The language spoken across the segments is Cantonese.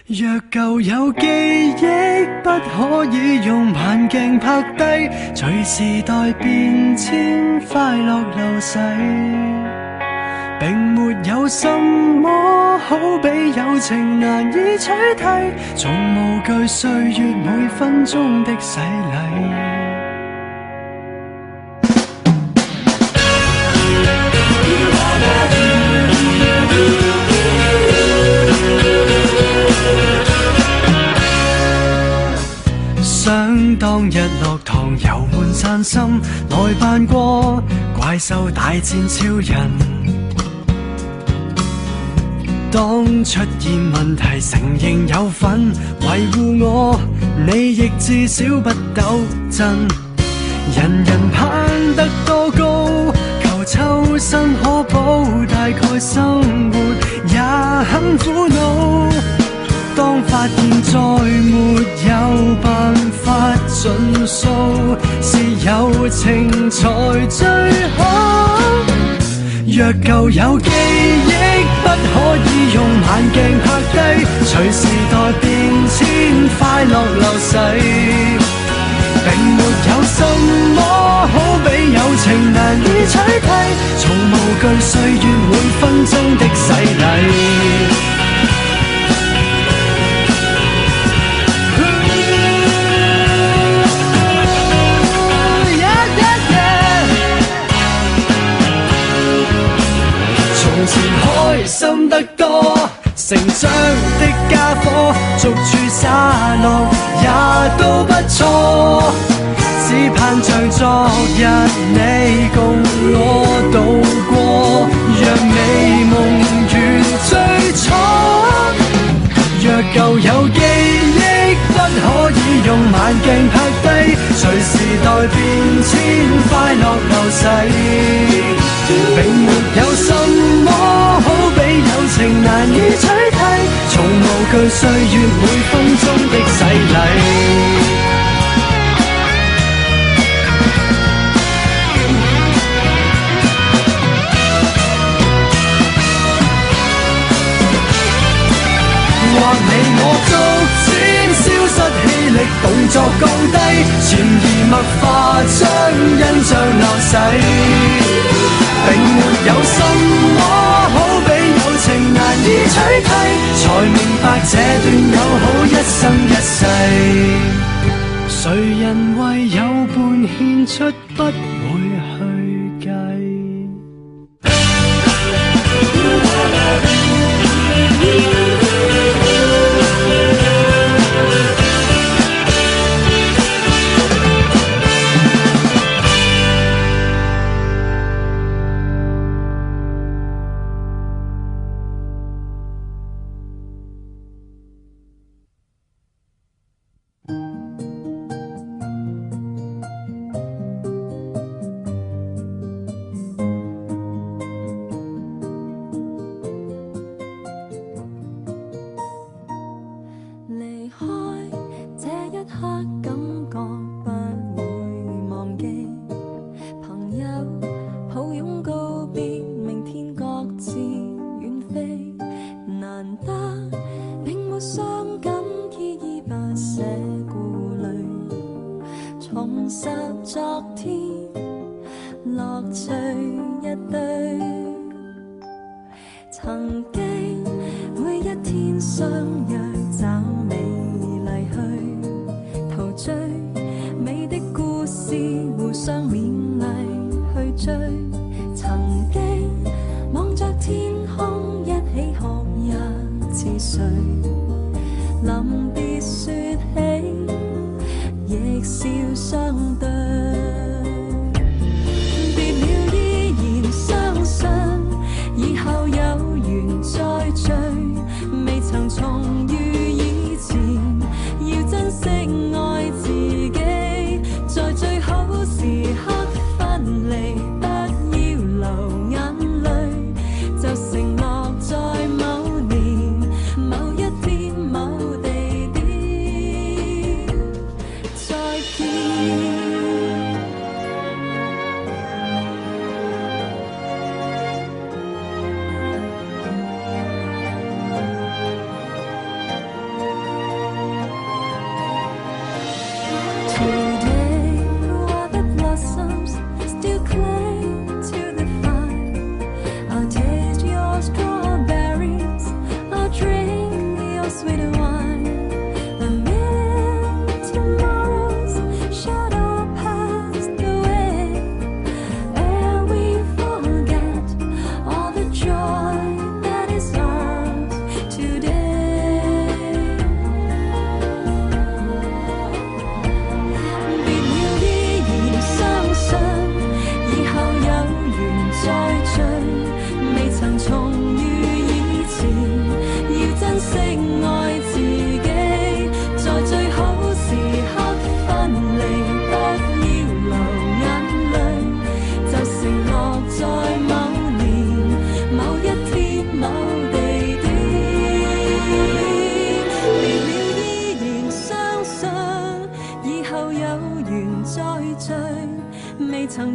若舊有記憶，不可以用慢鏡拍低，隨時代變遷，快樂流逝。並沒有什麼好比友情難以取替，從無懼歲月每分鐘的洗禮。想當日落堂遊玩散心，來扮過怪獸大戰超人。當出現問題承認有份，維護我你亦至少不抖震。人人攀得多高，求抽身可保，大概生活也很苦惱。當發現再沒有辦法盡數，是友情才最好。若舊有記憶，不可以用慢鏡拍低，隨時代變遷，快樂流逝。並沒有什麼好比友情難以取替，從無懼歲月每分鐘的洗禮。從前開心得多，成長的家伙逐處灑落也都不錯，只盼像昨日你共我度過，讓美夢圓最初。若舊有記憶，不可以用慢鏡拍低，隨時代變遷，快樂流逝。並沒有什麼好比友情難以取替，從無懼歲月每分鐘的洗禮。或你我逐漸消失氣力，動作降低，潛移默化將印象流逝。並沒有什麼好比友情難以取替，才明白這段友好一生一世。誰人為友伴獻出不會去計。再見。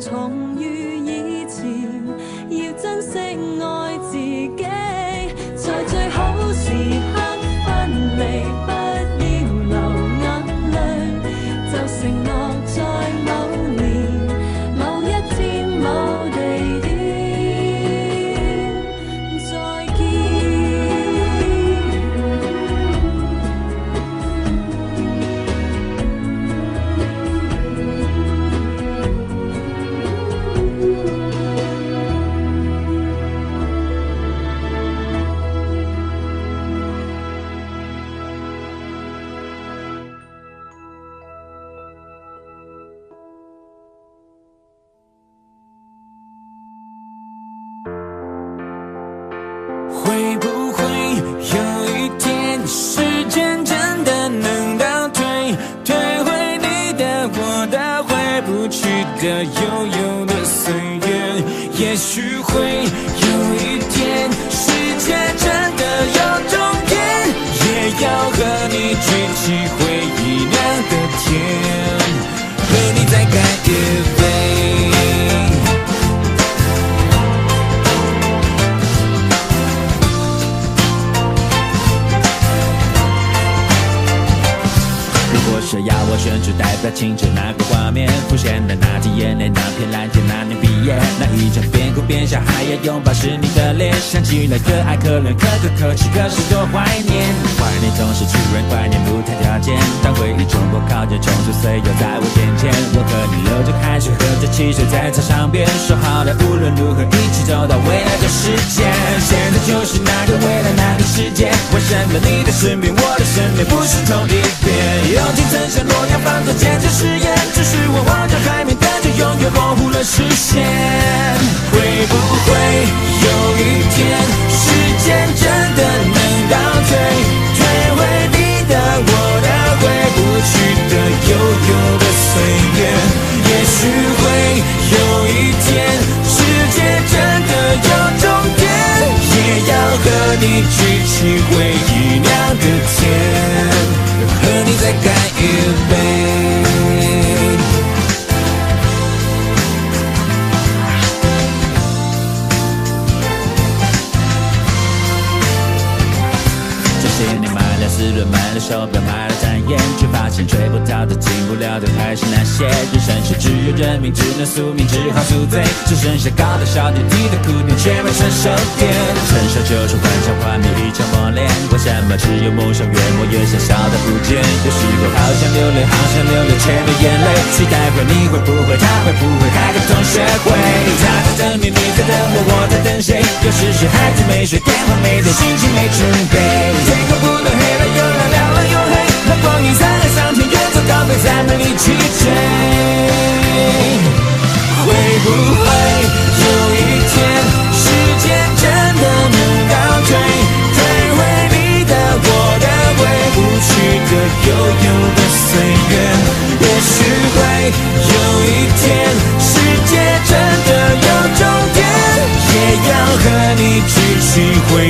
重於以前，要珍惜愛自己，在最好時刻分離，不要流眼淚，就承諾在某年某一天某地點再見。会不会有一天，时间真的能倒退，退回你的、我的、回不去的、悠悠的岁月？也许会有一天，世界真的有终点，也要和你举起回忆酿的甜，和你再干一杯。是要我选出代表青春那个画面，浮现的那滴眼泪，那片蓝天，那年毕业，那一场边哭边笑还要拥抱是你的脸，想起来可爱可怜可歌可泣，可是多怀念。怀念总是突然，怀念不谈条件，当回忆冲破靠近，冲出岁月在我眼前，我和你流着汗水，喝着汽水在操场边，说好了无论如何一起走到未来的世界。现在就是那个未来那个世界，为什么你的身边我的身边不是同一边？友情曾像诺亚方舟坚持誓言，只是我望着海面，但却永远模糊了视线。会不会有一天，时间真的能倒退，退回你的、我的、回不去的、悠悠的岁月？也许会有一天，世界真的有终点，也要和你举起回忆酿的甜，和你再干一杯。这些年买了4轮，买了手表，买了单眼，却发现追不到的、进不了的还是那些。人生是只有认命，只能宿命，只好宿醉，只剩下高的小点，低的苦点，却没成熟点。成熟就是幻想画面一场磨练，为什么只有梦想越磨越小，小的不见？有时候好想流泪，好想流泪，却没眼泪。期待会你会不会，他会不会开个同学会？他在等你，你在等我，我在等谁？有时是孩子没睡，电话没接，心情没准备。天空不能黑了又亮，亮了又黑，那光阴在海上天，远走高飞，再没力气追。会不会有一天，时间真的能倒退，退回你的、我的、回不去的、悠悠的岁月？也许会有一天，世界真的有终点，也要和你举起回忆